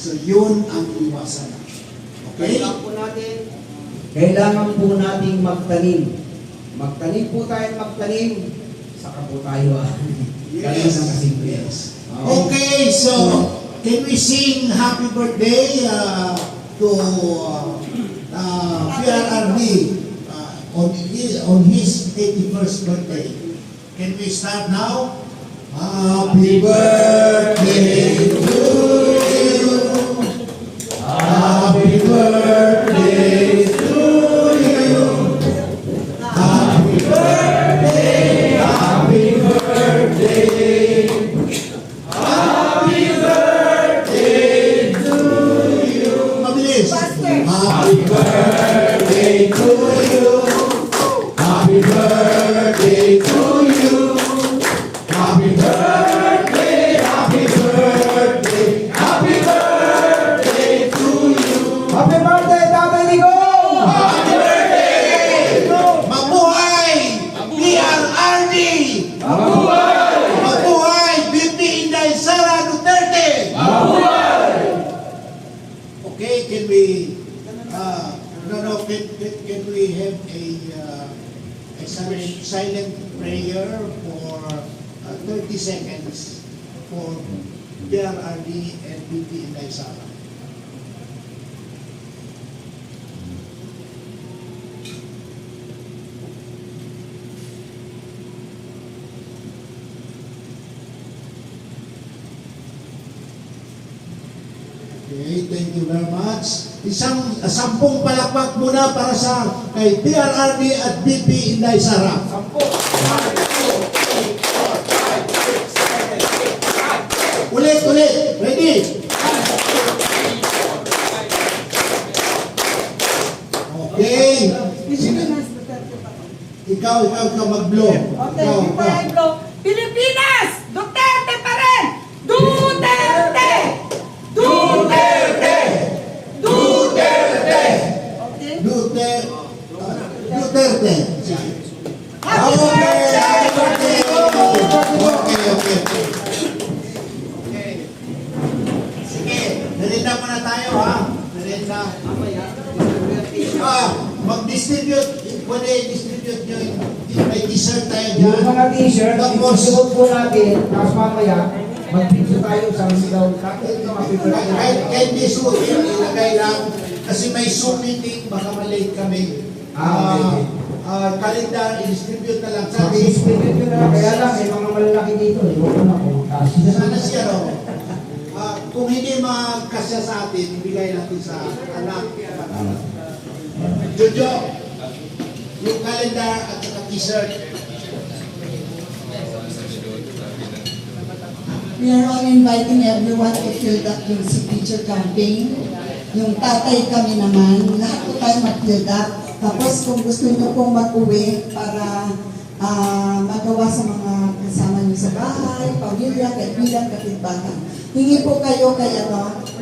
So yun ang iwasan. Okay? Kailangan po nating magtanim. Magtanim po tayo, magtanim. Saka po tayo. Ganun ang kasimple. Yes. Okay, so can we sing happy birthday to PRRD on his 81st birthday? Can we start now? Happy birthday to you. Happy birthday to you. Happy birthday, happy birthday. Happy birthday to you. Mabilis. Happy birthday to you. Happy birthday to you. Happy birthday, happy birthday, happy birthday to you. Happy birthday, Tatay Digong! Happy birthday! Mabuhay! PRRD! Mabuhay! Mabuhay! BP Inday Sara Duterte! Mabuhay! Okay, can we can we have a silent prayer for 30 seconds for PRRD and BP Inday Sara? Okay, thank you very much. Sampung palakpak muna para sa kay PRRD at BP Inday Sara. Ulit. Ready? Okay. Ikaw mag-blow. Okay, before I blow. Pilipinas! Duterte pa rin! Duterte! Duterte! Duterte! Okay? Duterte. Happy birthday! Okay. Sige, merienda muna tayo ha. Merienda. Mag-distribute. Pwede i-distribute nyo. May t-shirt tayo dyan. Yung mga t-shirt, isuot po natin, tapos mamaya, mag-picture tayo sa sigaw. Kahit di suot yun, ilagay lang. Kasi may Zoom meeting, baka malate kami. Okay. Calendar, i-distribute na lang. Sabi, distribute yun na, kaya lang, may mga malalaki dito. Huwag na po. Sana siya, no? Kung hindi magkasya sa atin, ibigay natin sa anak. Jojo, yung calendar at saka t-shirt. We are all inviting everyone to fill up yung signature campaign. Yung tatay kami naman, lahat po tayo mag-fill up. Tapos kung gusto nyo pong mag-uwi para magawa sa mga kasama nyo sa bahay, pamilya, kaibigan, kapitbahay. Hingi po kayo kay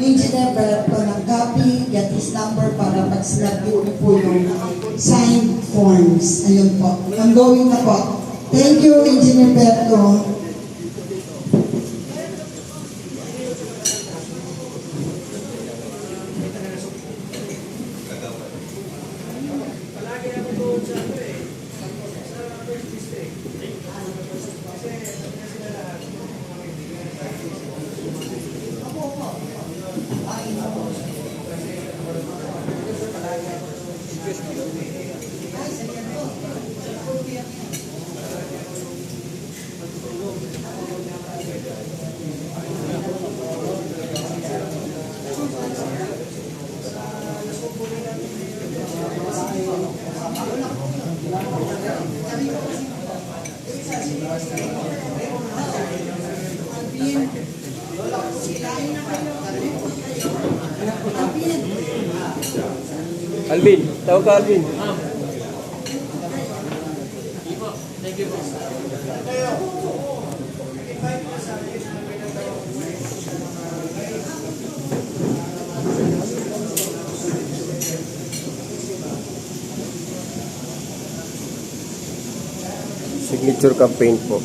Engineer Berto ng copy, get his number para mag-snap po yung signed forms. Ayun po. Ongoing na po. Thank you, Engineer Berto. Alvin, tawag ka Alvin. Signature campaign po.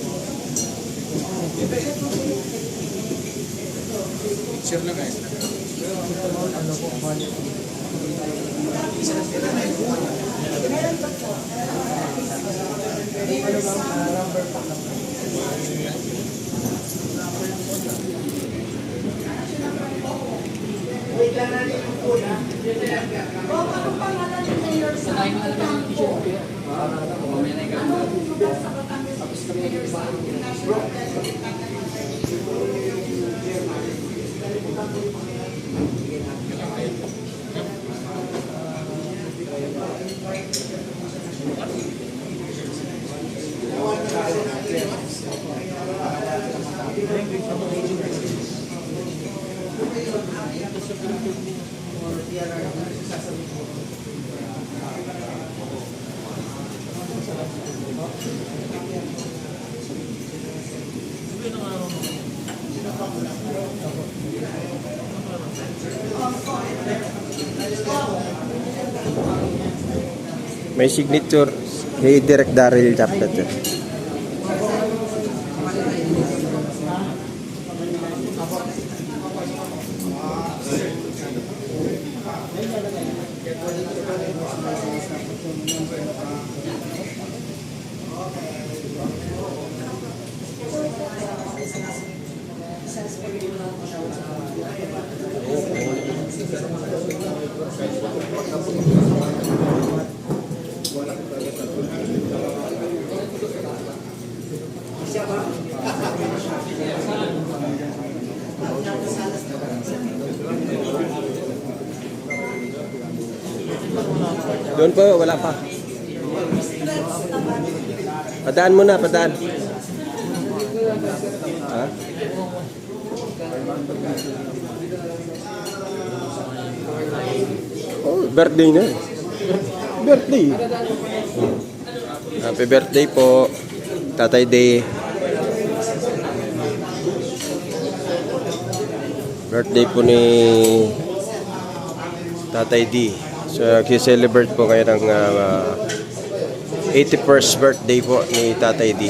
Picture na guys. May signature kay Direk Daryl Chapter. Doon po, wala pa. Padaan mo na, padaan. Ha? Oh, birthday na. Birthday. Happy birthday po, Tatay Day. Birthday po ni Tatay D. So, nag-celebrate po kayo ng 81st birthday po ni Tatay D.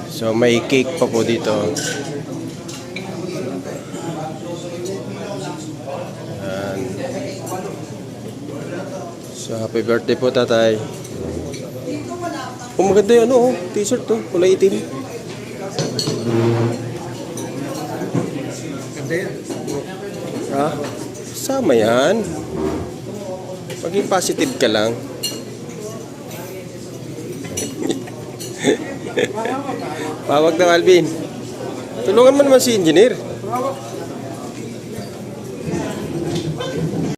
So, may cake pa po dito. Ayan. So, happy birthday po, Tatay. Oh, maganda yung t-shirt to, kulay itim. Ha? Sama yan. Maging positive ka lang. Pawag na, Alvin. Tulungan mo naman si engineer.